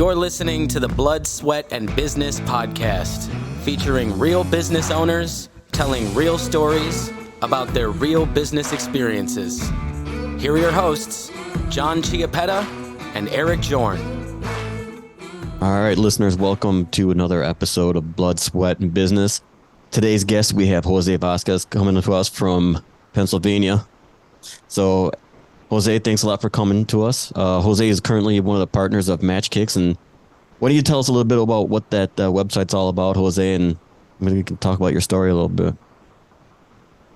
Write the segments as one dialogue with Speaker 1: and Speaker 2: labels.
Speaker 1: You're listening to the Blood, Sweat, and Business podcast, featuring real business owners telling real stories about their real business experiences. Here are your hosts, John Chiappetta and Eric Jorn.
Speaker 2: All right, listeners, welcome to another episode of Blood, Sweat, and Business. Today's guest, we have Jose Vazquez coming to us from Pennsylvania. So, Jose, thanks a lot for coming to us. Jose is currently one of the partners of MatchKicks. And why don't you tell us a little bit about what that website's all about, Jose, and maybe we can talk about your story a little bit.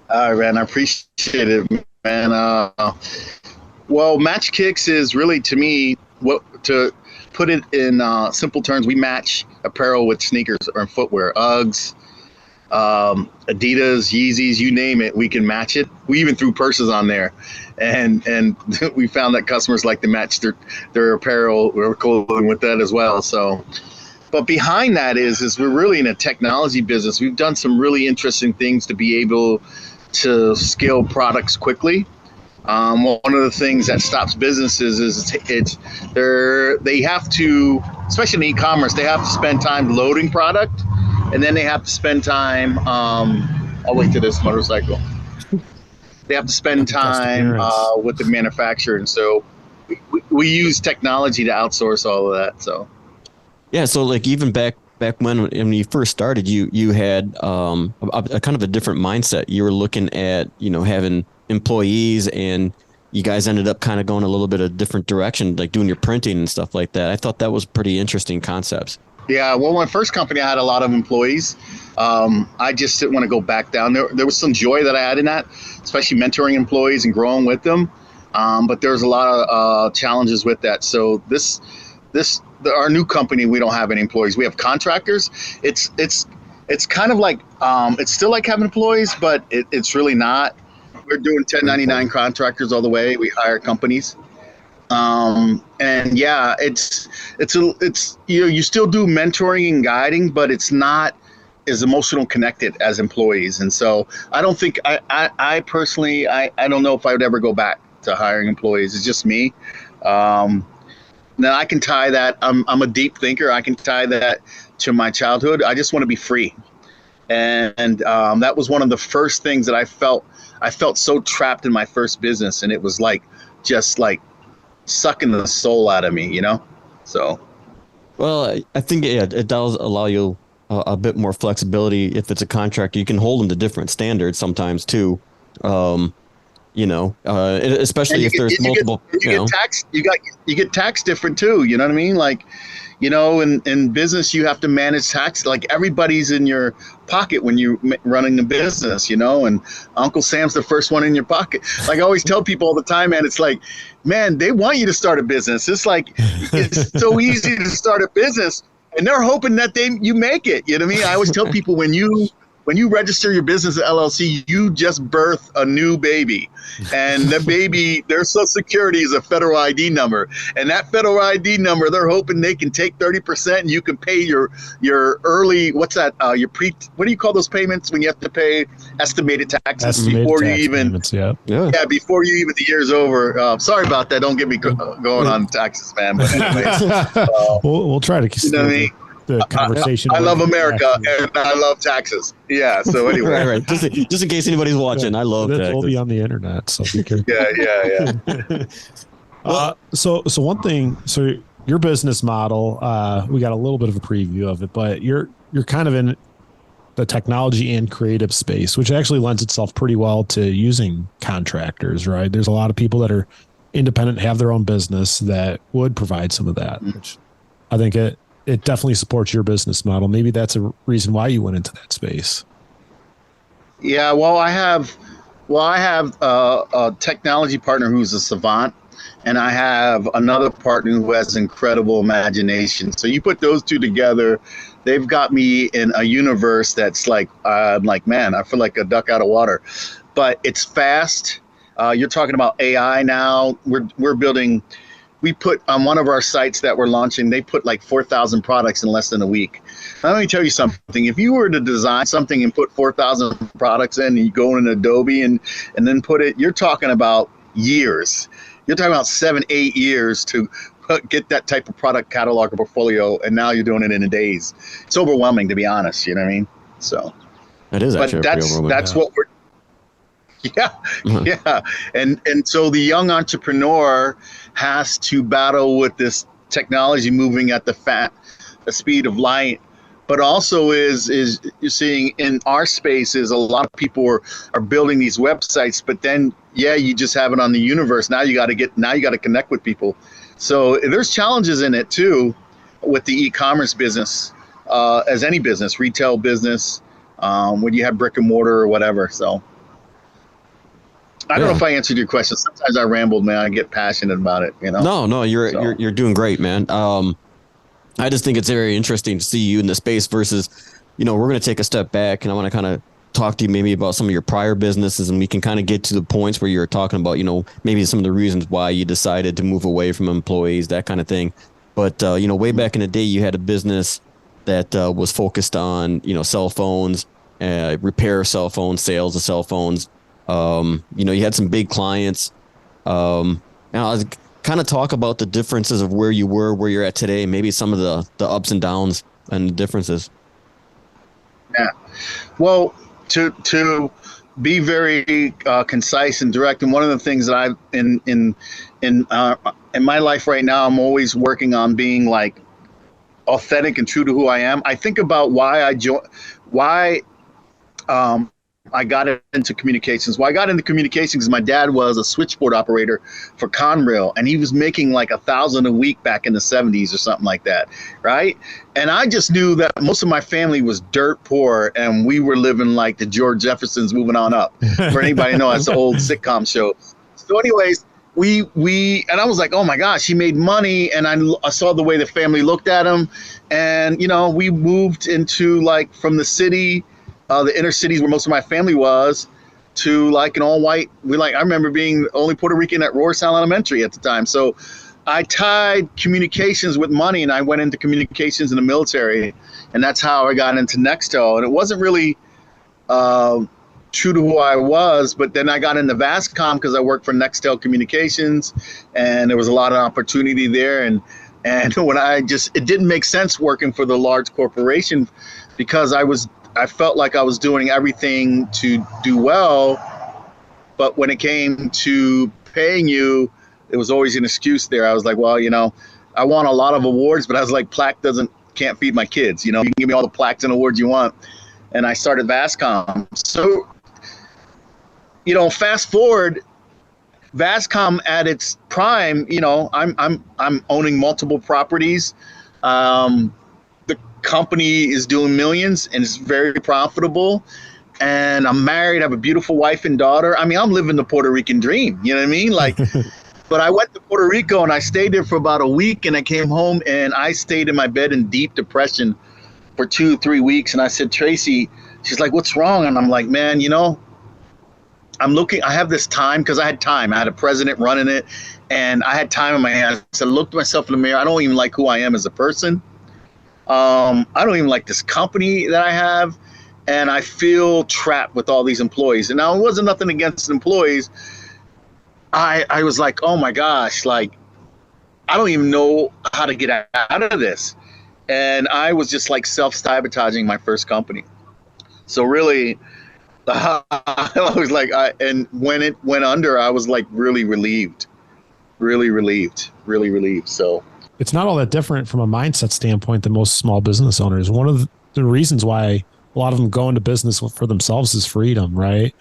Speaker 3: All right, man. I appreciate it, man. Well, MatchKicks is really, to me, to put it in simple terms, we match apparel with sneakers or footwear, Uggs, Adidas, Yeezys, you name it, we can match it. We even threw purses on there, and we found that customers like to match their apparel. We're clothing with that as well. So, but behind that is we're really in a technology business. We've done some really interesting things to be able to scale products quickly. One of the things that stops businesses is they have to, especially in e-commerce, they have to spend time loading product, and then they have to spend time. I'll wait to this motorcycle. They have to spend time with the manufacturer, and so we use technology to outsource all of that. So
Speaker 2: yeah, so like even back when you first started, you had a kind of a different mindset. You were looking at having employees, and you guys ended up kind of going a little bit of a different direction, like doing your printing and stuff like that. I thought that was pretty interesting concepts.
Speaker 3: Yeah, well, my first company, I had a lot of employees. I just didn't want to go back down. There was some joy that I had in that, especially mentoring employees and growing with them. But there's a lot of challenges with that. So our new company, we don't have any employees. We have contractors. It's kind of like it's still like having employees, but it's really not. We're doing 1099 contractors all the way. We hire companies. And yeah, it's you still do mentoring and guiding, but it's not as emotional connected as employees. And so I don't think I personally, I don't know if I would ever go back to hiring employees. It's just me. Now I can tie that. I'm a deep thinker. I can tie that to my childhood. I just want to be free. And that was one of the first things that I felt so trapped in my first business. And it was just sucking the soul out of me, so. Well,
Speaker 2: I think it does allow you a bit more flexibility. If it's a contract, you can hold them to different standards sometimes too. Especially if there's multiple.
Speaker 3: You get taxed different too. You know what I mean? In business, you have to manage tax. Like everybody's in your pocket when you're running the business, and Uncle Sam's the first one in your pocket. Like I always tell people all the time, man, it's like, man, they want you to start a business. It's like, it's so easy to start a business and they're hoping that you make it. You know what I mean? I always tell people when you register your business at LLC, you just birth a new baby. And the baby, their social security is a federal ID number. And that federal ID number, they're hoping they can take 30% and you can pay your early, what's that? What do you call those payments when you have to pay estimated taxes before you even, before you even, the year's over. Sorry about that. Don't get me going on taxes, man. But anyways,
Speaker 4: we'll try to keep the conversation.
Speaker 3: I love America and I love taxes. Yeah. So anyway,
Speaker 2: right. Just in case anybody's watching, I love taxes.
Speaker 4: We'll be on the internet, so be careful.
Speaker 3: Yeah.
Speaker 4: So one thing. So your business model, we got a little bit of a preview of it, but you're kind of in the technology and creative space, which actually lends itself pretty well to using contractors, right? There's a lot of people that are independent, have their own business that would provide some of that, which I think it definitely supports your business model. Maybe that's a reason why you went into that space.
Speaker 3: Yeah, well, I have a technology partner who's a savant, and I have another partner who has incredible imagination. So you put those two together, they've got me in a universe that's like, I'm like, man, I feel like a duck out of water. But it's fast. You're talking about AI now. We're building. We put on one of our sites that we're launching, they put like 4,000 products in less than a week. Now, let me tell you something. If you were to design something and put 4,000 products in, and you go in Adobe and then put it, you're talking about years. You're talking about 7-8 years to get that type of product catalog or portfolio, and now you're doing it in days. It's overwhelming, to be honest. You know what I mean? So
Speaker 2: That is actually
Speaker 3: but
Speaker 2: pretty overwhelming.
Speaker 3: that's what we're. Yeah. And so the young entrepreneur has to battle with this technology moving at the speed of light, but also is you're seeing in our spaces a lot of people are building these websites, but then you just have it on the universe. Now you got to connect with people. So there's challenges in it too with the e-commerce business, as any business, retail business, when you have brick and mortar or whatever. So I don't know if I answered your question. Sometimes I rambled, man. I get passionate about it, you know?
Speaker 2: No, you're doing great, man. I just think it's very interesting to see you in the space versus, we're going to take a step back and I want to kind of talk to you maybe about some of your prior businesses, and we can kind of get to the points where you're talking about, maybe some of the reasons why you decided to move away from employees, that kind of thing. But, way back in the day, you had a business that was focused on, cell phones, repair cell phones, sales of cell phones. You had some big clients. Now I was kind of talk about the differences of where you were, where you're at today, maybe some of the ups and downs and the differences.
Speaker 3: Yeah. Well, to be very concise and direct, and one of the things that I've in my life right now, I'm always working on being like authentic and true to who I am. I think about why I got into communications. Well, I got into communications because my dad was a switchboard operator for Converge, and he was making like $1,000 a week back in the 70s or something like that, right? And I just knew that most of my family was dirt poor, and we were living like the George Jeffersons moving on up. For anybody who knows, that's the old sitcom show. So anyways, we and I was like, oh my gosh, he made money, and I saw the way the family looked at him, and we moved into like from the city, the inner cities where most of my family was, to like an all white. I remember being the only Puerto Rican at Roarstown Elementary at the time. So I tied communications with money, and I went into communications in the military, and that's how I got into Nextel. And it wasn't really true to who I was, but then I got into Vazquez because I worked for Nextel Communications, and there was a lot of opportunity there. And when it didn't make sense working for the large corporation because I felt like I was doing everything to do well, but when it came to paying you, there was always an excuse there. I was like, well, I won a lot of awards, but I was like, plaque can't feed my kids. You can give me all the plaques and awards you want. And I started Vazquez. So, fast forward, Vazquez at its prime, I'm owning multiple properties. Company is doing millions and it's very profitable, and I'm married, I have a beautiful wife and daughter. I mean, I'm living the Puerto Rican dream, you know what I mean? Like, but I went to Puerto Rico and I stayed there for about a week, and I came home and I stayed in my bed in deep depression for 2-3 weeks. And I said, Tracy, she's like, what's wrong? And I'm like, man, I have this time, because I had time. I had a president running it, and I had time in my hands. So I looked at myself in the mirror. I don't even like who I am as a person. I don't even like this company that I have, and I feel trapped with all these employees. And now it wasn't nothing against employees. I was like, oh my gosh, like, I don't even know how to get out of this. And I was just like self-sabotaging my first company. So really, I was like, and when it went under, I was like really relieved. So
Speaker 4: it's not all that different from a mindset standpoint than most small business owners. One of the reasons why a lot of them go into business for themselves is freedom, right?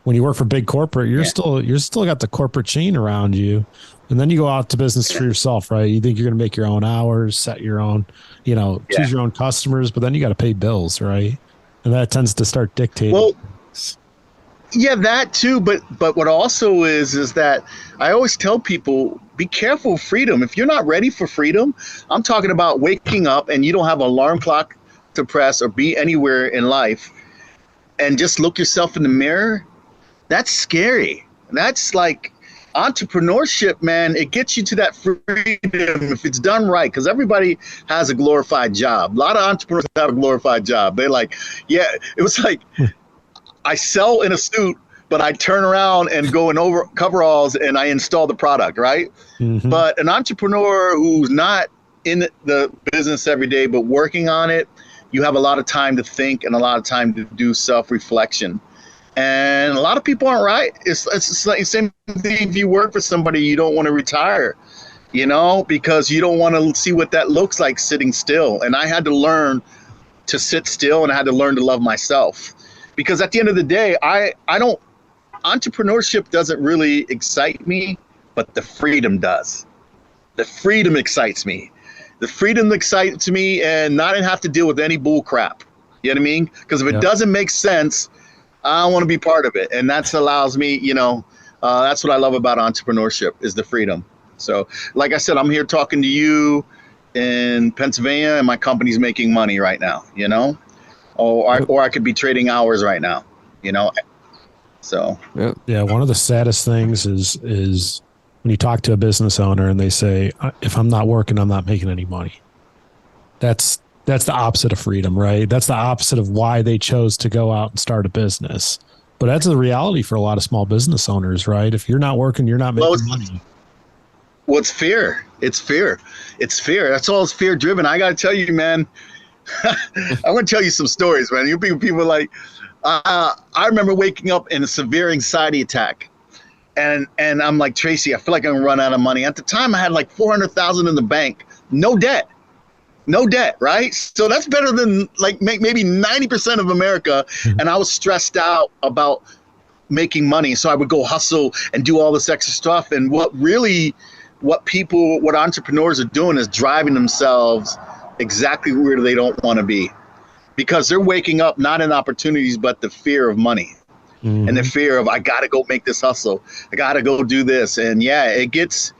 Speaker 4: When you work for big corporate, you're still got the corporate chain around you. And then you go out to business for yourself, right? You think you're going to make your own hours, set your own, choose your own customers, but then you got to pay bills, right? And that tends to start dictating.
Speaker 3: Well, yeah, that too. But what also is that I always tell people, be careful of freedom. If you're not ready for freedom, I'm talking about waking up and you don't have an alarm clock to press or be anywhere in life and just look yourself in the mirror. That's scary. That's like entrepreneurship, man. It gets you to that freedom if it's done right, because everybody has a glorified job. A lot of entrepreneurs have a glorified job. They're like, yeah, it was like, I sell in a suit, but but I turn around and go in over coveralls and I install the product, right?
Speaker 4: Mm-hmm.
Speaker 3: But an entrepreneur who's not in the business every day, but working on it, you have a lot of time to think and a lot of time to do self-reflection. And a lot of people aren't right. It's like the same thing if you work for somebody, you don't want to retire, because you don't want to see what that looks like sitting still. And I had to learn to sit still, and I had to learn to love myself. Because at the end of the day, entrepreneurship doesn't really excite me, but the freedom does. The freedom excites me. The freedom excites me, and not have to deal with any bull crap. You know what I mean? Because if it doesn't make sense, I don't want to be part of it. And that allows me, that's what I love about entrepreneurship is the freedom. So like I said, I'm here talking to you in Pennsylvania, and my company's making money right now, or I could be trading hours right now, So
Speaker 4: yeah, one of the saddest things is when you talk to a business owner and they say, if I'm not working, I'm not making any money. That's the opposite of freedom, right? That's the opposite of why they chose to go out and start a business. But that's the reality for a lot of small business owners, right? If you're not working, you're not making money.
Speaker 3: Well, it's fear. It's fear. It's fear. That's all. It's fear driven. I got to tell you, man, I want to tell you some stories, man. You people are like, I remember waking up in a severe anxiety attack. And I'm like, Tracy, I feel like I'm going to run out of money. At the time, I had like $400,000 in the bank. No debt, right? So that's better than like maybe 90% of America. And I was stressed out about making money. So I would go hustle and do all this extra stuff. And what entrepreneurs are doing is driving themselves exactly where they don't want to be, because they're waking up not in opportunities, but the fear of money. Mm-hmm. And the fear of, I got to go make this hustle. I got to go do this. And yeah, it gets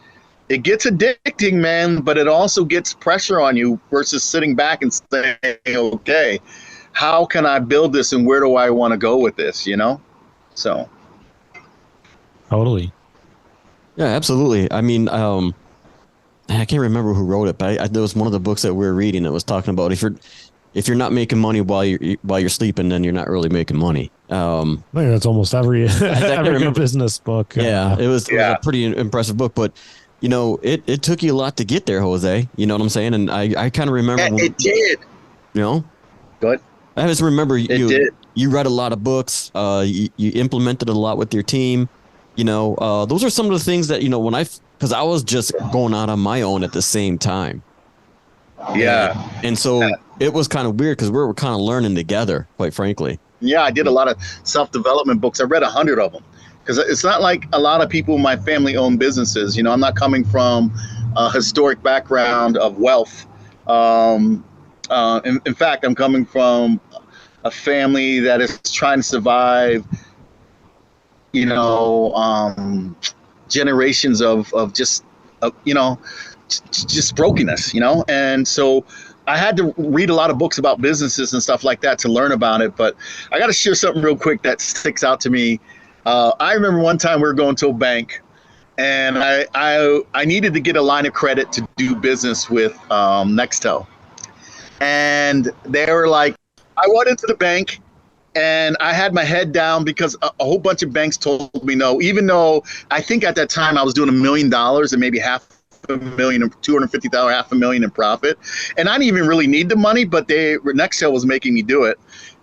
Speaker 3: addicting, man, but it also gets pressure on you versus sitting back and saying, okay, how can I build this and where do I want to go with this, So.
Speaker 4: Totally.
Speaker 2: Yeah, absolutely. I mean, I can't remember who wrote it, but there was one of the books that we were reading that was talking about if you're not making money while you're sleeping, then you're not really making money.
Speaker 4: I think that's almost every business book.
Speaker 2: Yeah, it was a pretty impressive book, but it took you a lot to get there, Jose. You know what I'm saying? And I kind of remember
Speaker 3: it did.
Speaker 2: Good. I just remember you read a lot of books. You implemented a lot with your team. Those are some of the things that because I was just going out on my own at the same time.
Speaker 3: Yeah.
Speaker 2: And so it was kind of weird because we were kind of learning together, quite frankly.
Speaker 3: Yeah, I did a lot of self-development books. I read 100 of them because it's not like a lot of people in my family own businesses. I'm not coming from a historic background of wealth. In fact, I'm coming from a family that is trying to survive, generations of just brokenness, and so I had to read a lot of books about businesses and stuff like that to learn about it. But I got to share something real quick that sticks out to me. I remember one time we were going to a bank, and I needed to get a line of credit to do business with Nextel, and they were like, I went into the bank. And I had my head down because a whole bunch of banks told me no, even though I think at that time I was doing $1 million and maybe $500,000 or $250,000, $500,000 in profit. And I didn't even really need the money, but Nextel was making me do it.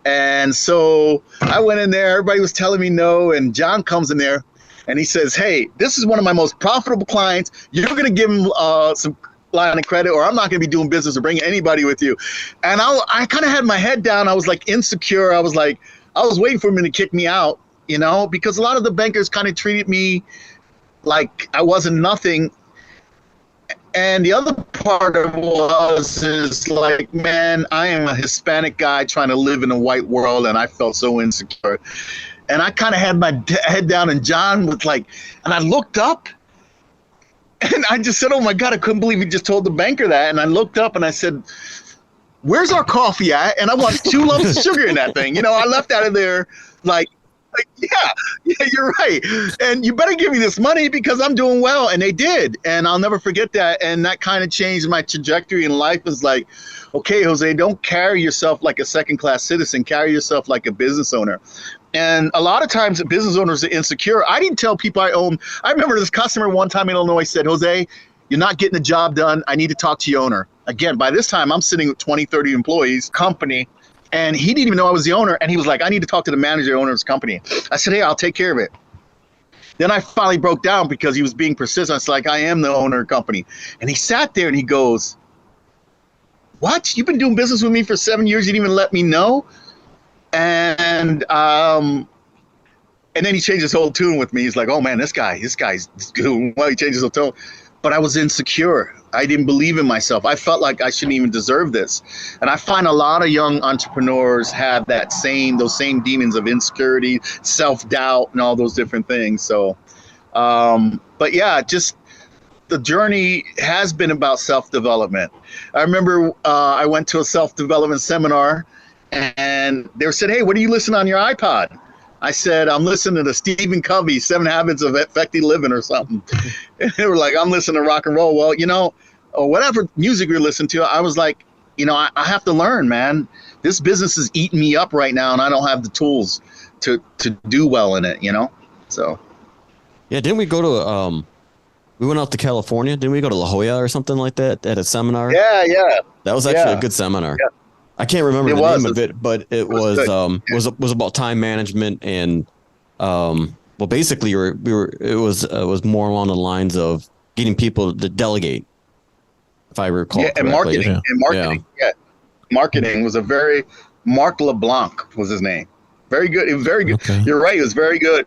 Speaker 3: And so I went in there, everybody was telling me no. And John comes in there and he says, hey, this is one of my most profitable clients. You're going to give him some line of credit, or I'm not going to be doing business or bringing anybody with you. And I kind of had my head down. I was like insecure. I was waiting for him to kick me out, because a lot of the bankers kind of treated me like I wasn't nothing. And the other part of it is like, man, I am a Hispanic guy trying to live in a white world, and I felt so insecure. And I kind of had my head down, and John was like, and I looked up, and I just said, oh, my God, I couldn't believe he just told the banker that. And I looked up and I said, where's our coffee at? And I want 2 lumps of sugar in that thing. I left out of there like, yeah, you're right. And you better give me this money because I'm doing well. And they did. And I'll never forget that. And that kind of changed my trajectory in life. Is like, okay, Jose, don't carry yourself like a second-class citizen. Carry yourself like a business owner. And a lot of times business owners are insecure. I didn't tell people I own. I remember this customer one time in Illinois said, Jose, you're not getting the job done. I need to talk to your owner. Again, by this time, I'm sitting with 20, 30 employees, company, and he didn't even know I was the owner. And he was like, I need to talk to the manager, owner of this company. I said, hey, I'll take care of it. Then I finally broke down because he was being persistent. It's like, I am the owner of the company. And he sat there and he goes, what? You've been doing business with me for 7 years. You didn't even let me know? And then he changed his whole tune with me. He's like, oh man, this guy's doing well. He changed his whole tone. But I was insecure. I didn't believe in myself. I felt like I shouldn't even deserve this. And I find a lot of young entrepreneurs have those same demons of insecurity, self-doubt, and all those different things. So, but yeah, just the journey has been about self-development. I remember I went to a self-development seminar, and they said, hey, what do you listen on your iPod? I said, I'm listening to Stephen Covey, 7 Habits of Effective Living or something. And they were like, I'm listening to rock and roll. Well, or whatever music you're listening to, I was like, I have to learn, man. This business is eating me up right now, and I don't have the tools to do well in it, So. Yeah,
Speaker 2: didn't we go to, we went out to California. Didn't we go to La Jolla or something like that at a seminar?
Speaker 3: Yeah.
Speaker 2: That was actually a good seminar. Yeah. I can't remember the name of it, but it was about time management and basically it was more along the lines of getting people to delegate, if I recall correctly.
Speaker 3: Marketing. Marketing was Mark LeBlanc was his name. Very good. It was very good. Okay. You're right. It was very good.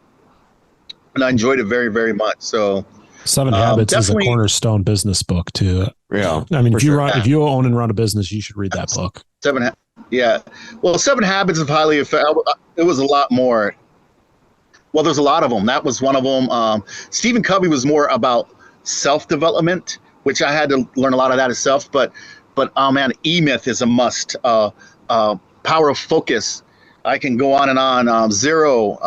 Speaker 3: And I enjoyed it very, very much. So
Speaker 4: 7 Habits is a cornerstone business book too.
Speaker 2: Yeah.
Speaker 4: I mean, if you own and run a business, you should read that book.
Speaker 3: 7 Habits of Highly Effective. It was a lot more. Well, there's a lot of them. That was one of them. Stephen Covey was more about self-development, which I had to learn a lot of that itself. But oh man, E-Myth is a must. Power of Focus. I can go on and on. Zero.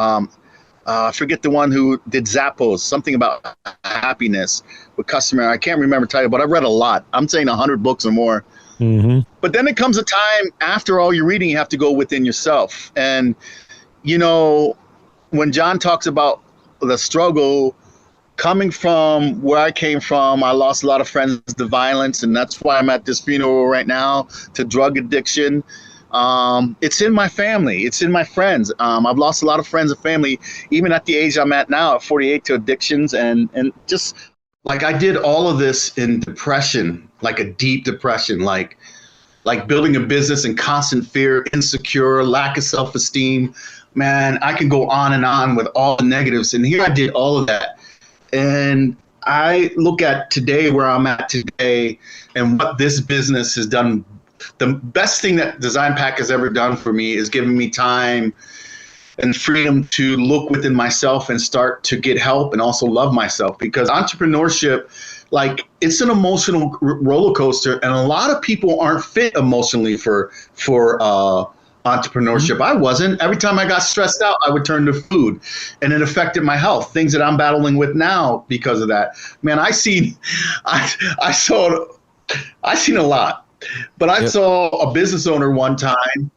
Speaker 3: I forget the one who did Zappos, something about happiness with customer. I can't remember the title, but I've read a lot. I'm saying 100 books or more.
Speaker 4: Mm-hmm.
Speaker 3: But then it comes a time after all your reading, you have to go within yourself. And, when John talks about the struggle coming from where I came from, I lost a lot of friends to violence. And that's why I'm at this funeral right now, to drug addiction. It's in my family. It's in my friends. I've lost a lot of friends and family, even at the age I'm at now, at 48, to addictions. And just like I did all of this in depression, like a deep depression, like building a business in constant fear, insecure, lack of self-esteem. Man, I can go on and on with all the negatives. And here I did all of that. And I look at today, where I'm at today, and what this business has done. The best thing that Design Pack has ever done for me is giving me time and freedom to look within myself and start to get help and also love myself, because entrepreneurship, it's an emotional roller coaster, and a lot of people aren't fit emotionally for entrepreneurship. Mm-hmm. I wasn't. Every time I got stressed out, I would turn to food, and it affected my health, things that I'm battling with now because of that. Man, I seen a lot. But I saw a business owner one time,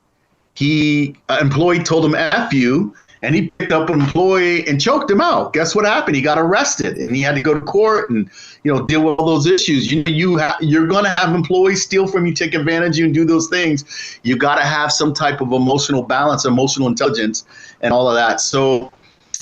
Speaker 3: an employee told him F you, and he picked up an employee and choked him out. Guess what happened? He got arrested, and he had to go to court and deal with all those issues. You're going to have employees steal from you, take advantage of you, and do those things. You got to have some type of emotional balance, emotional intelligence, and all of that. So,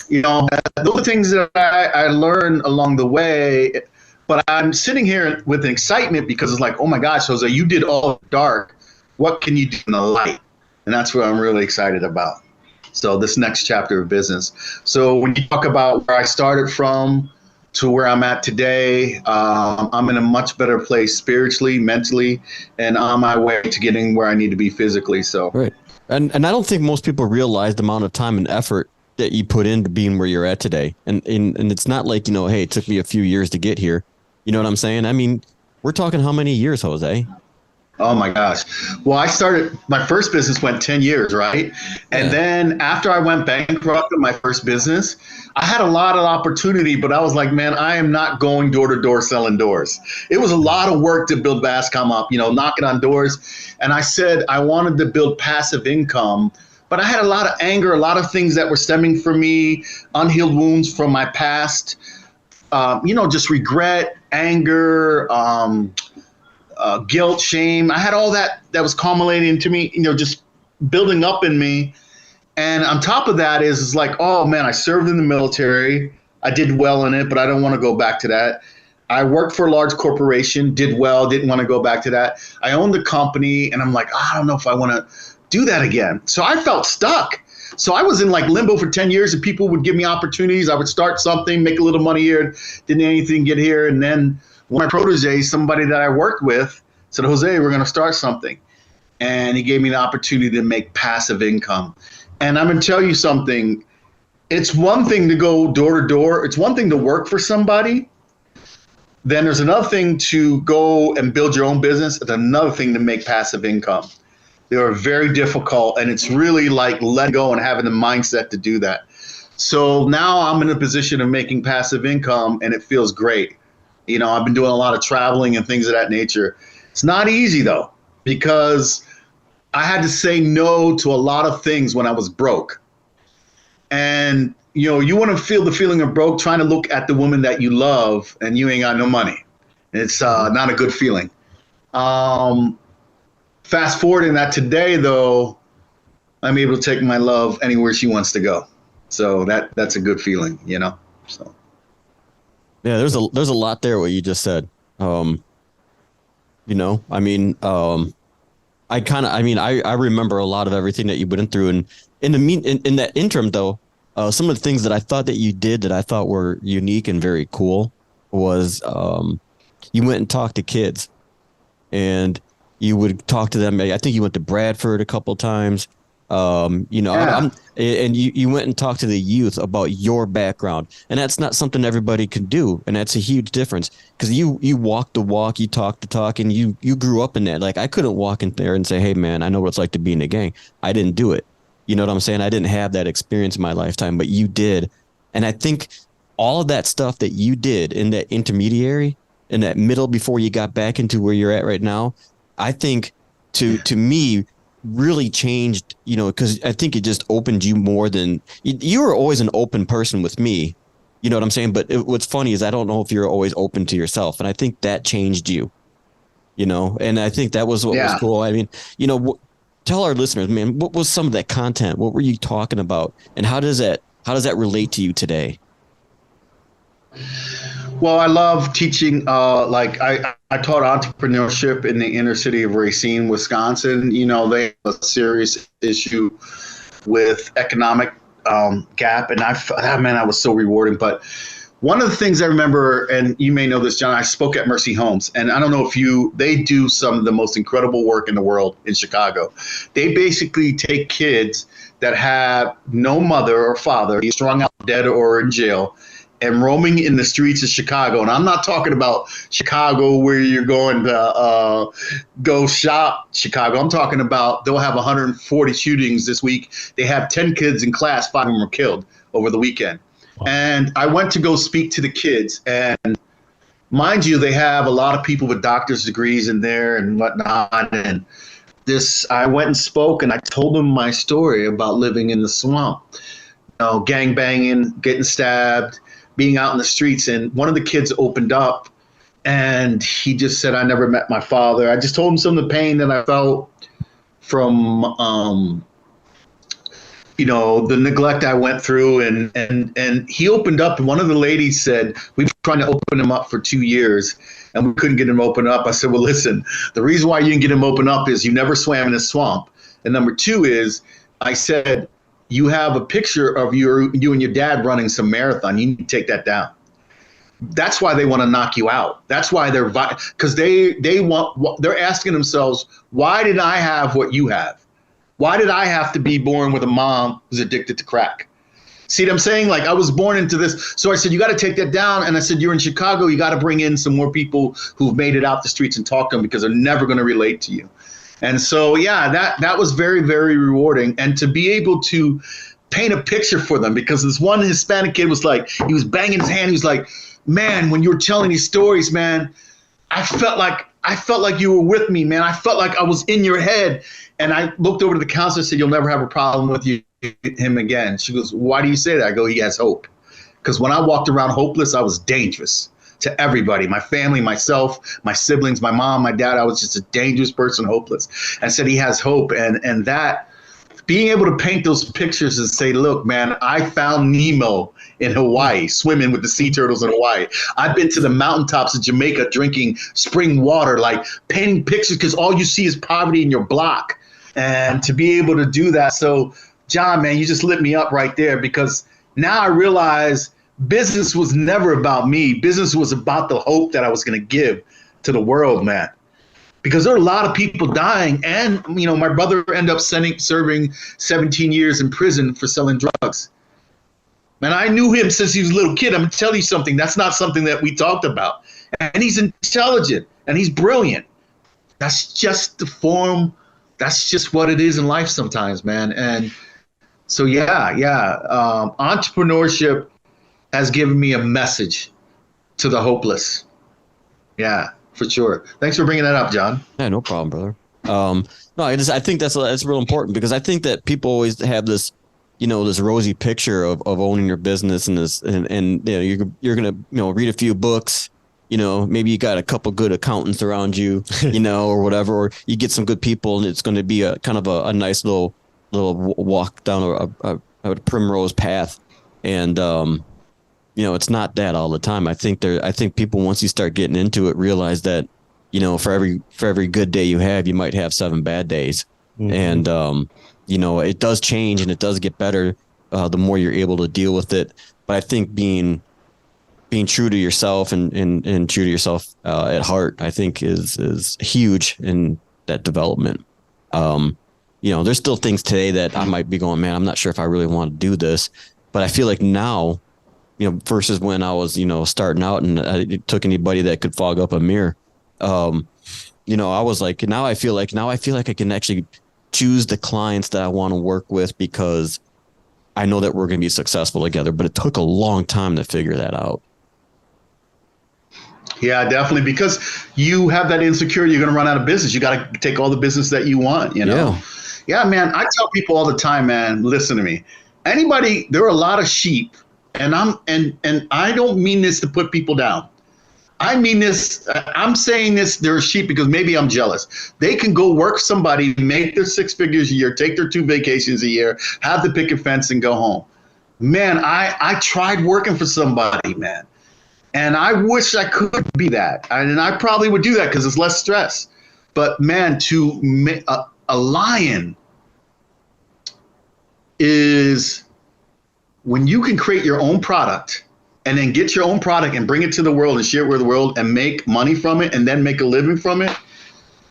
Speaker 3: those are things that I learned along the way. But I'm sitting here with excitement because it's like, oh my gosh, Jose, you did all dark. What can you do in the light? And that's what I'm really excited about. So this next chapter of business. So when you talk about where I started from to where I'm at today, I'm in a much better place spiritually, mentally, and on my way to getting where I need to be physically. So
Speaker 2: right. And I don't think most people realize the amount of time and effort that you put into being where you're at today. And it's not like, hey, it took me a few years to get here. You know what I'm saying? I mean, we're talking how many years, Jose?
Speaker 3: Oh my gosh. Well, my first business went 10 years, right? And then after I went bankrupt in my first business, I had a lot of opportunity, but I was like, man, I am not going door to door selling doors. It was a lot of work to build Vazcom up, knocking on doors. And I said I wanted to build passive income but I had a lot of anger, a lot of things that were stemming from me, unhealed wounds from my past, just regret, anger, guilt, shame. I had all that was culminating into me, just building up in me. And on top of that is like, oh man, I served in the military. I did well in it, but I don't want to go back to that. I worked for a large corporation, did well, didn't want to go back to that. I owned the company, and I'm like, I don't know if I want to do that again. So I felt stuck. So I was in like limbo for 10 years, and people would give me opportunities. I would start something, make a little money here, didn't anything get here. And then one of my proteges, somebody that I worked with, said, Jose, we're going to start something. And he gave me the opportunity to make passive income. And I'm going to tell you something. It's one thing to go door to door. It's one thing to work for somebody. Then there's another thing to go and build your own business. It's another thing to make passive income. They are very difficult, and it's really like letting go and having the mindset to do that. So now I'm in a position of making passive income, and it feels great. I've been doing a lot of traveling and things of that nature. It's not easy though, because I had to say no to a lot of things when I was broke. And you want to feel the feeling of broke, trying to look at the woman that you love and you ain't got no money. It's not a good feeling. Fast forwarding that today, though, I'm able to take my love anywhere she wants to go. So that's a good feeling, So
Speaker 2: Yeah, there's a lot there what you just said. I remember a lot of everything that you went through, and in that interim though, some of the things that I thought that you did that I thought were unique and very cool was you went and talked to kids, and you would talk to them. I think you went to Bradford a couple of times. And you went and talked to the youth about your background, and that's not something everybody can do, and that's a huge difference because you walk the walk, you talk the talk, and you grew up in that. Like I couldn't walk in there and say, hey man, I know what it's like to be in a gang. I didn't do it. You know what I'm saying? I didn't have that experience in my lifetime, but you did. And I think all of that stuff that you did in that intermediary, in that middle before you got back into where you're at right now, I think to me really changed, because I think it just opened you more than you were always an open person with me. You know what I'm saying? But what's funny is I don't know if you're always open to yourself. And I think that changed you, and I think that was what was cool. I mean, tell our listeners, man, what was some of that content? What were you talking about? And how does that relate to you today?
Speaker 3: Well, I love teaching. I taught entrepreneurship in the inner city of Racine, Wisconsin. They have a serious issue with economic gap. And that was so rewarding. But one of the things I remember, and you may know this, John, I spoke at Mercy Homes, and I don't know if they do some of the most incredible work in the world in Chicago. They basically take kids that have no mother or father, strung out, dead, or in jail, and roaming in the streets of Chicago. And I'm not talking about Chicago where you're going to go shop Chicago. I'm talking about they'll have 140 shootings this week. They have 10 kids in class, 5 of them were killed over the weekend. And I went to go speak to the kids, and mind you, they have a lot of people with doctor's degrees in there and whatnot. And I went and spoke, and I told them my story about living in the swamp, gang banging, getting stabbed, being out in the streets. And one of the kids opened up, and he just said, I never met my father. I just told him some of the pain that I felt from the neglect I went through, and he opened up, and one of the ladies said, we've been trying to open him up for 2 years and we couldn't get him open up. I said, well, listen, the reason why you didn't get him open up is you never swam in a swamp. And number 2 is, I said, you have a picture of you and your dad running some marathon. You need to take that down. That's why they want to knock you out. That's why because they're asking themselves, why did I have what you have? Why did I have to be born with a mom who's addicted to crack? See what I'm saying? Like I was born into this. So I said, you got to take that down. And I said, you're in Chicago. You got to bring in some more people who've made it out the streets and talk to them because they're never going to relate to you. And so, yeah, that was very, very rewarding. And to be able to paint a picture for them, because this one Hispanic kid was like, he was banging his hand. He was like, man, when you were telling these stories, man, I felt like I felt like you were with me, man. I felt like I was in your head. And I looked over to the counselor and said, you'll never have a problem with him again. She goes, why do you say that? I go, he has hope. Because when I walked around hopeless, I was dangerous to everybody, my family, myself, my siblings, my mom, my dad. I was just a dangerous person, hopeless. And said he has hope. And that, being able to paint those pictures and say, look, man, I found Nemo in Hawaii, swimming with the sea turtles in Hawaii. I've been to the mountaintops of Jamaica drinking spring water, like painting pictures, because all you see is poverty in your block. And to be able to do that. So, John, man, you just lit me up right there, because now I realize business was never about me. Business was about the hope that I was going to give to the world, man. Because there are a lot of people dying. And, you know, my brother ended up serving 17 years in prison for selling drugs. Man, I knew him since he was a little kid. I'm going to tell you something. That's not something that we talked about. And he's intelligent and he's brilliant. That's just the form. That's just what it is in life sometimes, man. And so, entrepreneurship has given me a message to the hopeless. Yeah. For sure. Thanks for bringing that up, John.
Speaker 2: Yeah, no problem, brother. No, I think that's real important, because I think that people always have this, you know, this rosy picture of owning your business, and this, and you know, you're gonna, you know, read a few books, you know, maybe you got a couple good accountants around you, you know, or whatever, or you get some good people, and it's going to be a kind of a nice little walk down a primrose path, and you know, it's not that all the time. I think people, once you start getting into it, realize that, you know, for every good day you have, you might have 7 bad days. Mm-hmm. And, you know, it does change and it does get better the more you're able to deal with it. But I think being true to yourself and true to yourself at heart, I think is huge in that development. You know, there's still things today that I might be going, man, I'm not sure if I really want to do this. But I feel like now, you know, versus when I was, you know, starting out and it took anybody that could fog up a mirror. You know, I was like, now I feel like I can actually choose the clients that I want to work with, because I know that we're going to be successful together. But it took a long time to figure that out.
Speaker 3: Yeah, definitely. Because you have that insecurity, you're going to run out of business. You got to take all the business that you want, you know? Yeah, man. I tell people all the time, man, listen to me. There are a lot of sheep. And I don't mean this to put people down. I mean this, I'm saying this, they're sheep because maybe I'm jealous. They can go work somebody, make their 6 figures a year, take their 2 vacations a year, have the picket fence and go home. Man, I tried working for somebody, man. And I wish I could be that. And I probably would do that because it's less stress. But man, a lion is when you can create your own product and then get your own product and bring it to the world and share it with the world and make money from it and then make a living from it,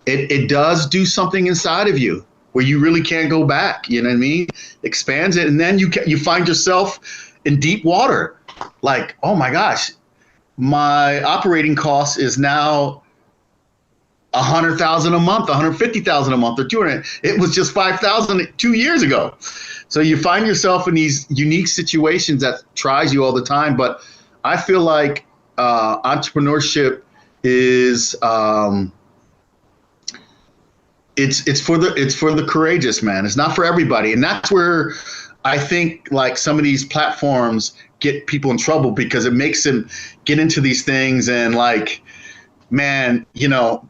Speaker 3: it does do something inside of you where you really can't go back. You know what I mean? Expands it. And then you find yourself in deep water. Like, oh my gosh, my operating cost is now $100,000 a month, $150,000 a month, or $200,000. It was just $5,000 2 years ago. So you find yourself in these unique situations that tries you all the time. But I feel like entrepreneurship is it's for the courageous, man. It's not for everybody, and that's where I think like some of these platforms get people in trouble, because it makes them get into these things and like, man, you know.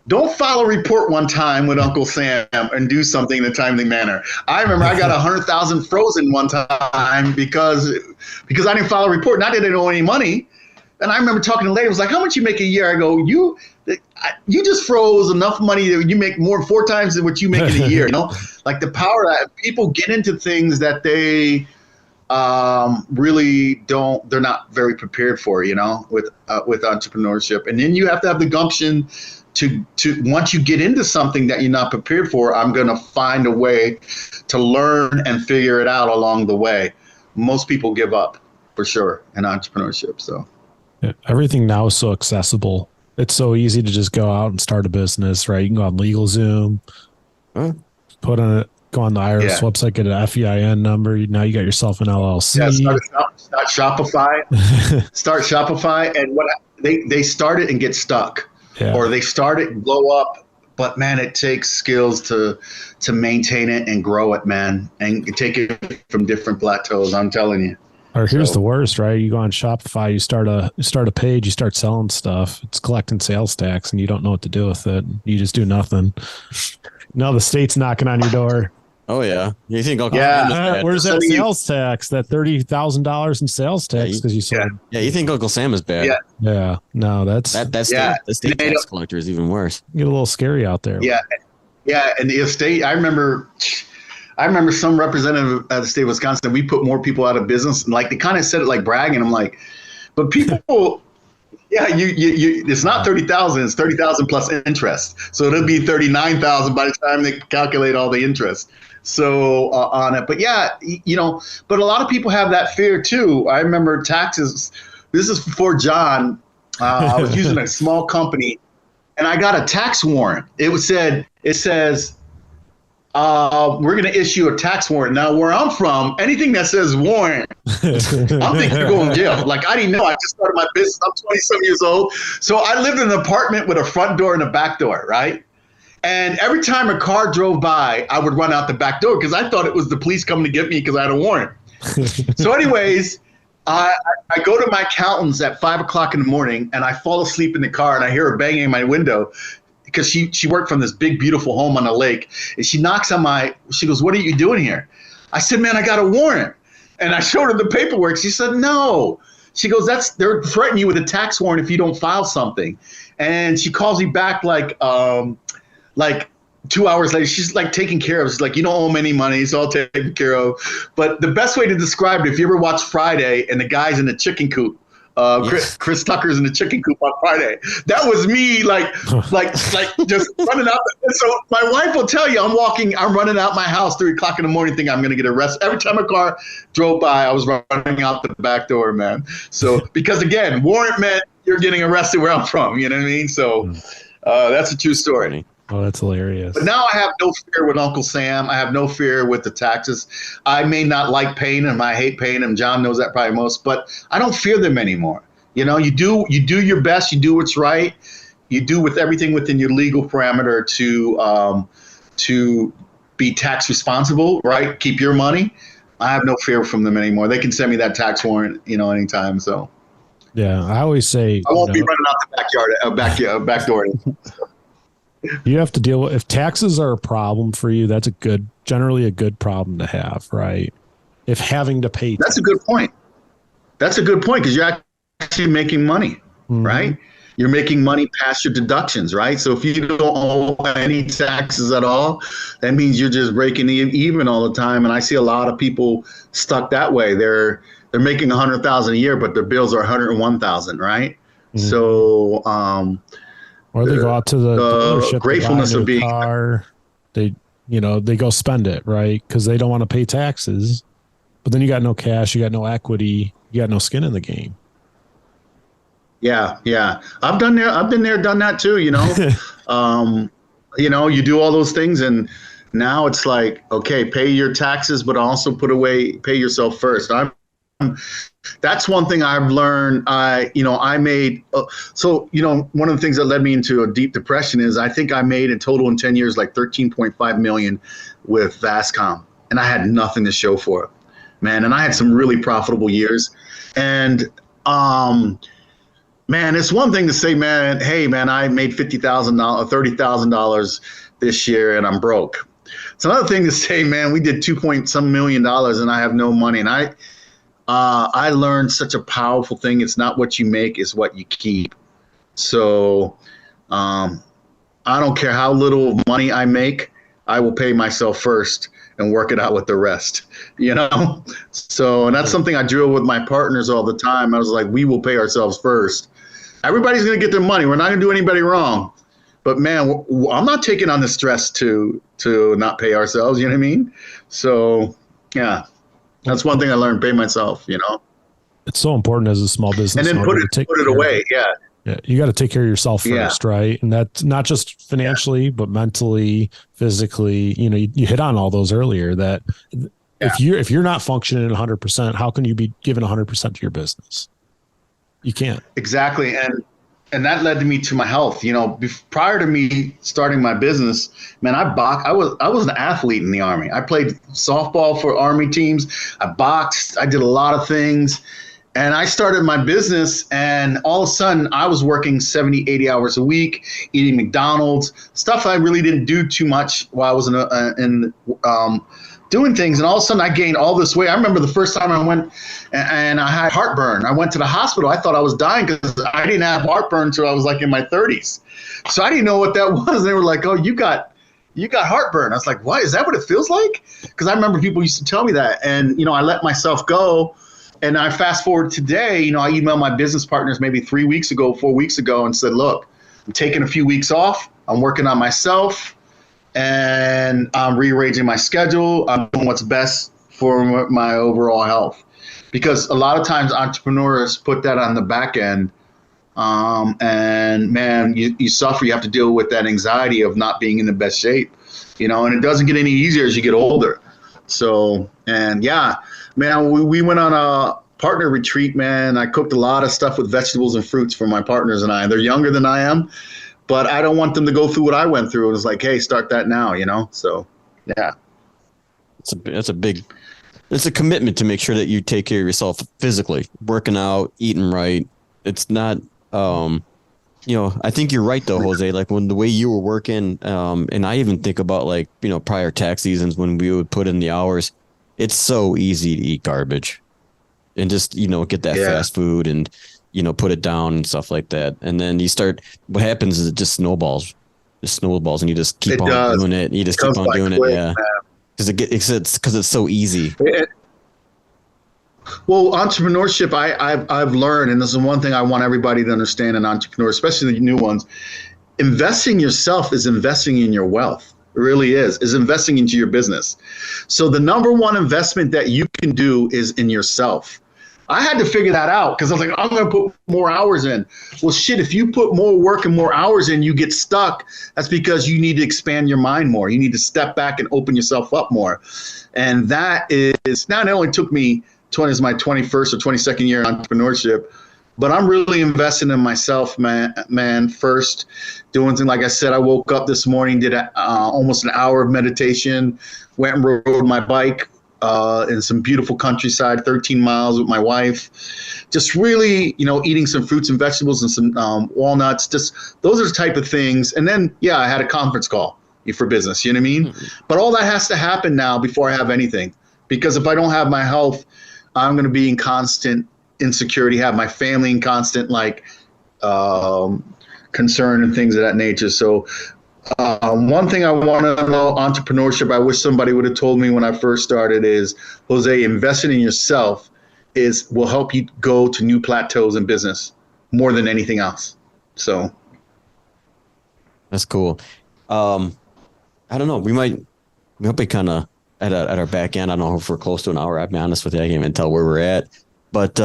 Speaker 3: Don't file a report one time with Uncle Sam and do something in a timely manner. I remember I got 100,000 frozen one time because I didn't file a report and I didn't owe any money. And I remember talking to a lady, it was like, how much you make a year? I go, you just froze enough money that you make more 4 times than what you make in a year. You know, like the power that people get into things that they really they're not very prepared for, you know, with entrepreneurship. And then you have to have the gumption to once you get into something that you're not prepared for, I'm going to find a way to learn and figure it out along the way. Most people give up for sure in entrepreneurship. So
Speaker 4: yeah, everything now is so accessible. It's so easy to just go out and start a business, right? You can go on LegalZoom, go on the IRS website, get an FEIN number. Now you got yourself an LLC.
Speaker 3: Yeah, start Shopify. Start Shopify. And what they start it and get stuck. or they start it and blow up. But man, it takes skills to maintain it and grow it, man, and take it from different plateaus. I'm telling you.
Speaker 4: Or here's the worst, right? You go on Shopify, you start a page, you start selling stuff. It's collecting sales tax, and you don't know what to do with it. You just do nothing. Now the state's knocking on your door.
Speaker 2: Oh yeah, you think?
Speaker 4: Where's that sales tax? That $30,000 in sales tax because you sold.
Speaker 2: Yeah, you think Uncle Sam is bad?
Speaker 4: Yeah. No, the
Speaker 2: state tax collector is even worse.
Speaker 4: Get a little scary out there.
Speaker 3: Yeah, and the estate. I remember some representative at the state of Wisconsin. We put more people out of business, and like they kind of said it like bragging. I'm like, but people. Yeah, you it's not 30,000, it's 30,000 plus interest. So it'll be 39,000 by the time they calculate all the interest. So on it. But yeah, but a lot of people have that fear too. I remember taxes. This is before John. I was using a small company and I got a tax warrant. It says, we're going to issue a tax warrant. Now, where I'm from, anything that says warrant, I'm thinking you're going to jail. Like, I didn't know. I just started my business. I'm 20-some years old. So I lived in an apartment with a front door and a back door, right? And every time a car drove by, I would run out the back door because I thought it was the police coming to get me because I had a warrant. So anyways, I go to my accountant's at 5 o'clock in the morning, and I fall asleep in the car, and I hear her banging in my window. Because she worked from this big, beautiful home on the lake. And she knocks on she goes, "What are you doing here?" I said, "Man, I got a warrant." And I showed her the paperwork. She said, "No." She goes, they're threatening you with a tax warrant if you don't file something. And she calls me back like 2 hours later. She's like taking care of. She's like, "You don't owe me any money. It's all taken care of." But the best way to describe it, if you ever watch Friday and the guy's in the chicken coop, Chris Tucker's in the chicken coop on Friday. That was me, like just running out. So my wife will tell you, I'm running out my house 3 o'clock in the morning, thinking I'm going to get arrested. Every time a car drove by, I was running out the back door, man. So because again, warrant meant you're getting arrested where I'm from. You know what I mean? So that's a true story.
Speaker 4: Oh, that's hilarious.
Speaker 3: But now I have no fear with Uncle Sam. I have no fear with the taxes. I may not like paying them. I hate paying them. John knows that probably most, but I don't fear them anymore. You do your best. You do what's right. You do with everything within your legal parameter to be tax responsible, right? Keep your money. I have no fear from them anymore. They can send me that tax warrant, anytime. So
Speaker 4: yeah, I always say
Speaker 3: I won't be running out the back door.
Speaker 4: You have to deal with, if taxes are a problem for you, that's generally a good problem to have, right? If having to pay.
Speaker 3: That's a good point. That's a good point because you're actually making money, right? You're making money past your deductions, right? So if you don't owe any taxes at all, that means you're just breaking even all the time. And I see a lot of people stuck that way. They're making $100,000 a year, but their bills are $101,000, right? So,
Speaker 4: or they go out to the dealership,
Speaker 3: gratefulness of being
Speaker 4: car. They go spend it, right? Because they don't want to pay taxes. But then you got no cash, you got no equity, you got no skin in the game.
Speaker 3: Yeah. I've been there, done that too. You do all those things, and now it's like, okay, pay your taxes, but also pay yourself first. That's one thing I've learned. One of the things that led me into a deep depression is I think I made in total in 10 years, like 13.5 million with Vazquez, and I had nothing to show for it, man. And I had some really profitable years. And, man, it's one thing to say, man, hey man, I made $50,000, $30,000 this year and I'm broke. It's another thing to say, man, we did $2.some million and I have no money. And I learned such a powerful thing. It's not what you make, it's what you keep. So I don't care how little money I make, I will pay myself first and work it out with the rest, So, and that's something I drill with my partners all the time. I was like, we will pay ourselves first. Everybody's going to get their money. We're not going to do anybody wrong. But man, I'm not taking on the stress to not pay ourselves. You know what I mean? So, yeah. That's one thing I learned, pay myself,
Speaker 4: It's so important as a small business.
Speaker 3: And then put it away. Yeah.
Speaker 4: Yeah. You got to take care of yourself first, right? And that's not just financially, but mentally, physically, you hit on all those earlier that if you're not functioning at 100%, how can you be giving 100% to your business? You can't.
Speaker 3: Exactly. and that led to me to my health. Prior to me starting my business, man, I was an athlete in the Army. I played softball for Army teams. I boxed. I did a lot of things. And I started my business, and all of a sudden I was working 70, 80 hours a week, eating McDonald's, stuff I really didn't do too much while I was doing things. And all of a sudden I gained all this weight. I remember the first time I went and I had heartburn. I went to the hospital. I thought I was dying because I didn't have heartburn until I was like in my 30s. So I didn't know what that was. They were like, "Oh, you got heartburn." I was like, "What? Is that what it feels like?" Because I remember people used to tell me that. And, I let myself go. And I fast forward today, I emailed my business partners maybe 4 weeks ago and said, "Look, I'm taking a few weeks off. I'm working on myself, and I'm rearranging my schedule. I'm doing what's best for my overall health." Because a lot of times entrepreneurs put that on the back end. And man, you suffer. You have to deal with that anxiety of not being in the best shape, and it doesn't get any easier as you get older. So, and yeah, man, we went on a partner retreat, man. I cooked a lot of stuff with vegetables and fruits for my partners and I. They're younger than I am, but I don't want them to go through what I went through. It was like, hey, start that now, So, yeah.
Speaker 2: It's a commitment to make sure that you take care of yourself physically, working out, eating right. It's not, I think you're right though, Jose, like when the way you were working, and I even think about like, prior tax seasons when we would put in the hours, it's so easy to eat garbage and just, get that fast food and, put it down and stuff like that. And then what happens is it just snowballs. And you just keep on doing it. You just keep on doing it. Yeah. Because it's so easy.
Speaker 3: Well, entrepreneurship, I've learned, and this is one thing I want everybody to understand in entrepreneurs, especially the new ones, investing yourself is investing in your wealth. It really is investing into your business. So the number one investment that you can do is in yourself. I had to figure that out because I was like, I'm going to put more hours in. Well, shit, if you put more work and more hours in, you get stuck. That's because you need to expand your mind more. You need to step back and open yourself up more. And that is, now it only took me is my 21st or 22nd year in entrepreneurship, but I'm really investing in myself, man, first. Doing things, like I said, I woke up this morning, did almost an hour of meditation, went and rode my bike in some beautiful countryside, 13 miles with my wife. Just really, eating some fruits and vegetables and some walnuts. Just those are the type of things. And then, I had a conference call for business, you know what I mean? Mm-hmm. But all that has to happen now before I have anything. Because if I don't have my health, I'm going to be in constant insecurity, have my family in constant concern and things of that nature. So one thing I want to know, entrepreneurship, I wish somebody would have told me when I first started is, Jose, investing in yourself will help you go to new plateaus in business more than anything else. So
Speaker 2: that's cool. I don't know. We might be kind of at our back end. I don't know if we're close to an hour. I'll be honest with you. I can't even tell where we're at. But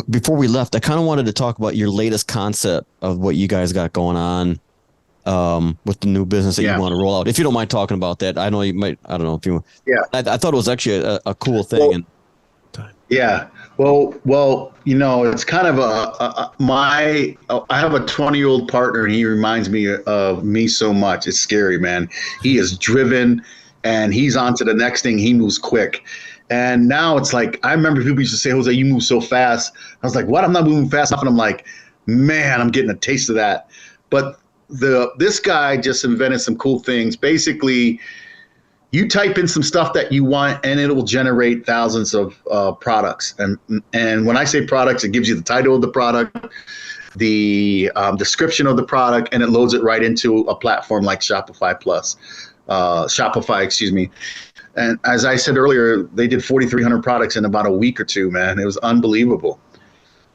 Speaker 2: before we left, I kind of wanted to talk about your latest concept of what you guys got going on with the new business that you want to roll out. If you don't mind talking about that, I know you might. I don't know if you. Yeah. I thought it was actually a cool thing.
Speaker 3: Yeah. Well, it's kind of I have a 20-year-old partner, and he reminds me of me so much. It's scary, man. He is driven. And he's on to the next thing. He moves quick. And now it's like, I remember people used to say, Jose, you move so fast. I was like, what? I'm not moving fast enough. And I'm like, man, I'm getting a taste of that. But this guy just invented some cool things. Basically, you type in some stuff that you want, and it will generate thousands of products. And when I say products, it gives you the title of the product, the description of the product, and it loads it right into a platform like Shopify, excuse me. And as I said earlier, they did 4,300 products in about a week or two, man. It was unbelievable,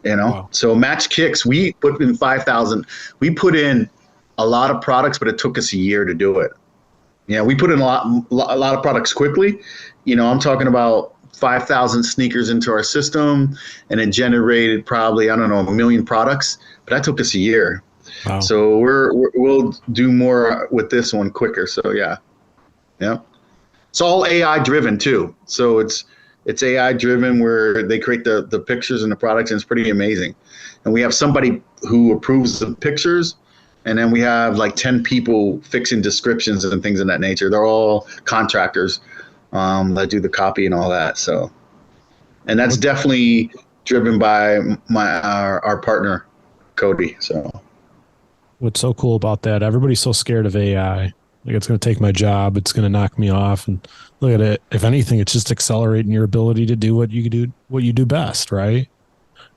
Speaker 3: Wow. So Match Kicks, we put in 5,000. We put in a lot of products, but it took us a year to do it. We put in a lot of products quickly. I'm talking about 5,000 sneakers into our system, and it generated probably, 1 million products, but that took us a year. Wow. So we'll do more with this one quicker. So yeah. It's all AI driven too. So it's AI driven where they create the pictures and the products, and it's pretty amazing. And we have somebody who approves the pictures. And then we have like 10 people fixing descriptions and things of that nature. They're all contractors that do the copy and all that. So, and that's definitely driven by our partner, Cody. So
Speaker 4: what's so cool about that? Everybody's so scared of AI. Like, it's going to take my job. It's going to knock me off. And look at it. If anything, it's just accelerating your ability to do what you do best, right?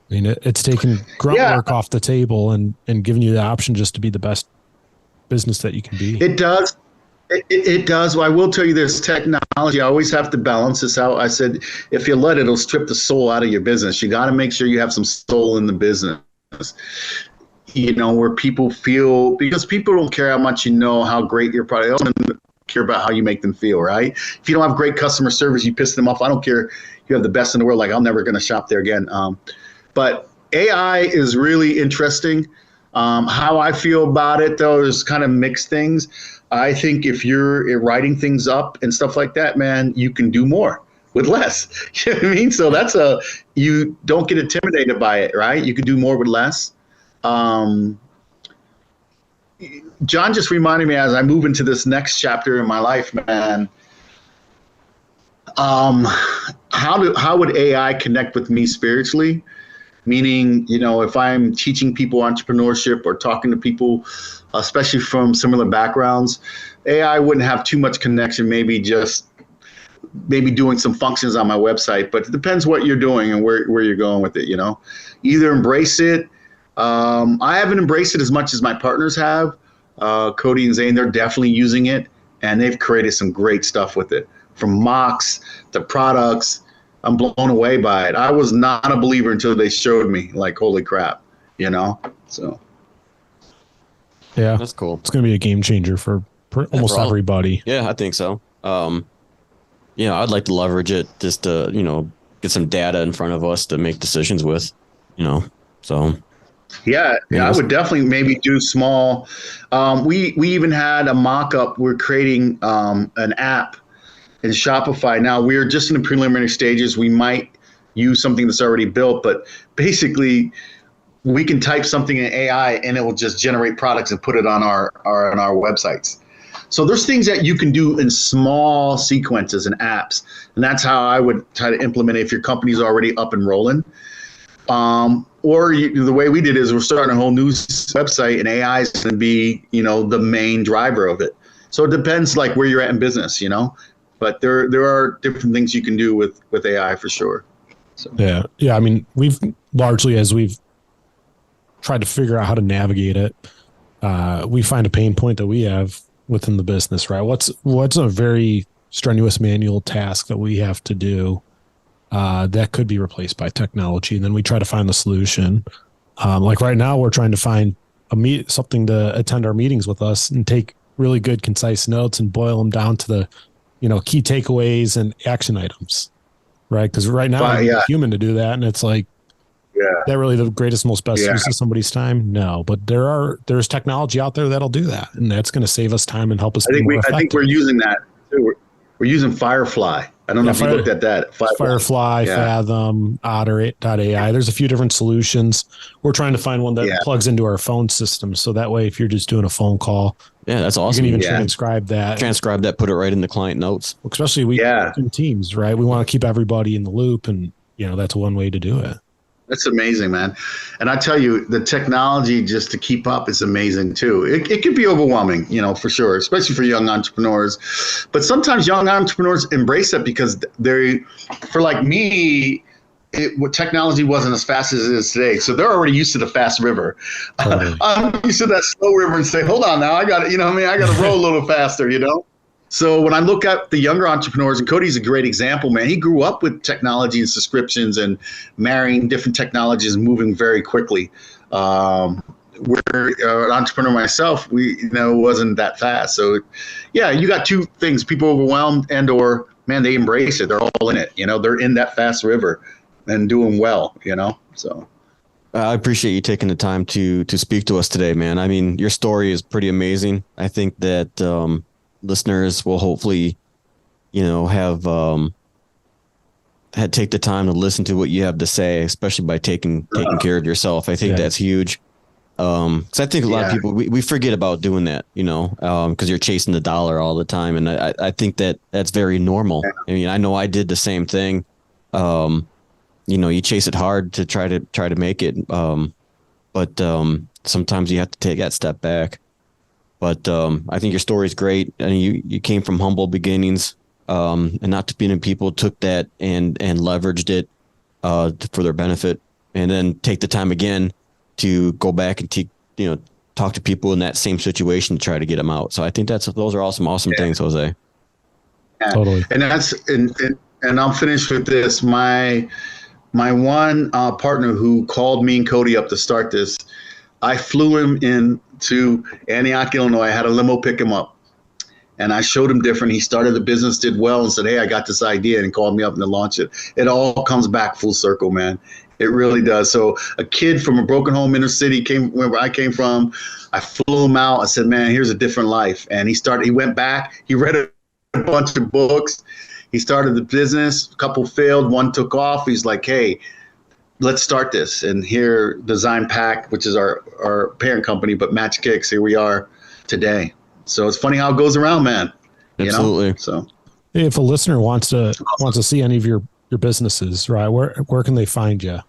Speaker 4: I mean, it's taking grunt work off the table and giving you the option just to be the best business that you can be.
Speaker 3: It does. It does. Well, I will tell you, there's technology. I always have to balance this out. I said, if you let it, it'll strip the soul out of your business. You got to make sure you have some soul in the business. You know, where people feel, because people don't care how much you know how great your product is. They don't care about how you make them feel, right? If you don't have great customer service, you piss them off. I don't care. You have the best in the world. Like, I'm never going to shop there again. But AI is really interesting. How I feel about it, though, is kind of mixed things. I think if you're writing things up and stuff like that, man, you can do more with less. You know what I mean? So you don't get intimidated by it, right? You can do more with less. John just reminded me, as I move into this next chapter in my life, man, how would AI connect with me spiritually? Meaning, you know, if I'm teaching people entrepreneurship or talking to people, especially from similar backgrounds, AI wouldn't have too much connection, maybe doing some functions on my website, but it depends what you're doing and where you're going with it, you know. Either embrace it. I haven't embraced it as much as my partners have. Cody and Zane, they're definitely using it, and they've created some great stuff with it, from mocks to products. I'm blown away by it. I was not a believer until they showed me, like, holy crap, you know? So.
Speaker 4: Yeah.
Speaker 2: That's cool.
Speaker 4: It's going to be a game changer for almost everybody.
Speaker 2: Yeah, I think so. I'd like to leverage it just to, you know, get some data in front of us to make decisions with, you know, so.
Speaker 3: Yeah, I would definitely maybe do small. We even had a mock-up. We're creating an app in Shopify. Now, we're just in the preliminary stages. We might use something that's already built, but basically we can type something in AI and it will just generate products and put it on our websites. So there's things that you can do in small sequences and apps. And that's how I would try to implement it if your company's already up and rolling. The way we did is we're starting a whole new website, and AI is going to be, you know, the main driver of it. So it depends, like, where you're at in business, you know. But there are different things you can do with AI for sure. So.
Speaker 4: Yeah. I mean, we've largely, as we've tried to figure out how to navigate it, we find a pain point that we have within the business, right? What's a very strenuous manual task that we have to do that could be replaced by technology? And then we try to find the solution. Like right now, we're trying to find something to attend our meetings with us and take really good, concise notes and boil them down to the, you know, key takeaways and action items, right? Because right now, I need a human to do that, and it's like, that really the greatest, most best use of somebody's time? No, but there's technology out there that'll do that, and that's going to save us time and help us be more effective.
Speaker 3: I think we're using that too. We're using Firefly. I don't know if you looked at that.
Speaker 4: Firefly, Fathom, Otter.ai. There's a few different solutions. We're trying to find one that plugs into our phone system. So that way, if you're just doing a phone call,
Speaker 2: that's awesome.
Speaker 4: You can even transcribe that.
Speaker 2: Put it right in the client notes.
Speaker 4: Especially we in teams, right? We want to keep everybody in the loop, and, you know, that's one way to do it.
Speaker 3: That's amazing, man. And I tell you, the technology just to keep up is amazing too. It can be overwhelming, you know, for sure, especially for young entrepreneurs. But sometimes young entrepreneurs embrace it because for like me, technology wasn't as fast as it is today. So they're already used to the fast river. Totally. I'm used to that slow river and say, hold on now, I got to roll a little faster, you know? So when I look at the younger entrepreneurs, and Cody's a great example, man, he grew up with technology and subscriptions and marrying different technologies and moving very quickly. Where an entrepreneur myself, wasn't that fast. So you got two things: people overwhelmed or, man, they embrace it. They're all in it. You know, they're in that fast river and doing well, you know, so.
Speaker 2: I appreciate you taking the time to speak to us today, man. I mean, your story is pretty amazing. I think that, listeners will hopefully, take the time to listen to what you have to say, especially by taking care of yourself. I think that's huge. Because I think a lot of people, we forget about doing that, because you're chasing the dollar all the time. And I think that's very normal. I mean, I know I did the same thing. You chase it hard to try to make it. But sometimes you have to take that step back. But I think your story is great. And you came from humble beginnings, and not too many people took that and leveraged it for their benefit, and then take the time again to go back and talk to people in that same situation to try to get them out. So I think those are awesome things, Jose.
Speaker 3: Yeah.
Speaker 4: Totally.
Speaker 3: And and I'll finish with this. My one partner who called me and Cody up to start this, I flew him into Antioch, Illinois. I had a limo pick him up, and I showed him different. He started the business, did well, and said, "Hey, I got this idea," and called me up to launch it. It all comes back full circle, man. It really does. So a kid from a broken home inner city came where I came from. I flew him out. I said, "Man, here's a different life." And he went back. He read a bunch of books. He started the business. A couple failed. One took off. He's like, "Hey, let's start this." And here, Design Pack, which is our parent company, but Match Kicks, here we are today. So it's funny how it goes around, man.
Speaker 2: Absolutely.
Speaker 3: So
Speaker 4: if a listener wants to see any of your businesses, right, where can they find you?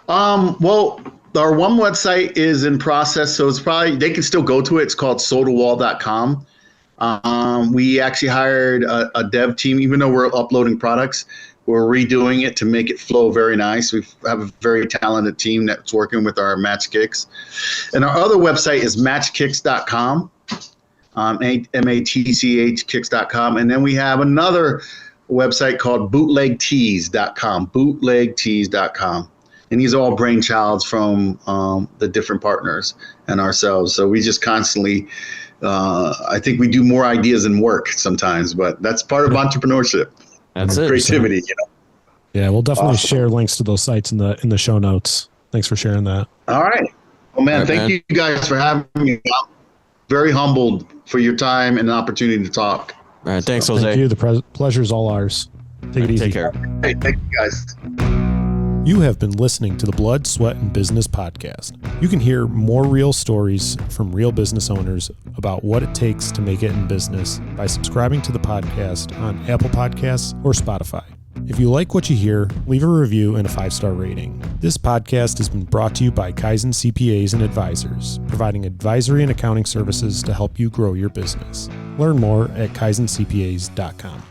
Speaker 3: Well, our one website is in process, so it's probably, they can still go to it. It's called soldawall.com. We actually hired a dev team, even though we're uploading products, we're redoing it to make it flow very nice. We have a very talented team that's working with our Match Kicks. And our other website is matchkicks.com, MATCH kicks.com. And then we have another website called bootlegtees.com, and these are all brainchilds from the different partners and ourselves. So we just constantly, I think we do more ideas than work sometimes, but that's part of entrepreneurship.
Speaker 2: That's it.
Speaker 3: Creativity,
Speaker 4: Yeah, we'll definitely share links to those sites in the show notes. Thanks for sharing that.
Speaker 3: All right. Well, man, thank you guys for having me. I'm very humbled for your time and the opportunity to talk.
Speaker 2: All right. Thanks, Jose.
Speaker 4: Thank you. The pleasure is all ours. Take it easy.
Speaker 2: Take care.
Speaker 3: Hey, thank you guys.
Speaker 4: You have been listening to the Blood, Sweat, and Business podcast. You can hear more real stories from real business owners about what it takes to make it in business by subscribing to the podcast on Apple Podcasts or Spotify. If you like what you hear, leave a review and a 5-star rating. This podcast has been brought to you by Kaizen CPAs and Advisors, providing advisory and accounting services to help you grow your business. Learn more at kaizencpas.com.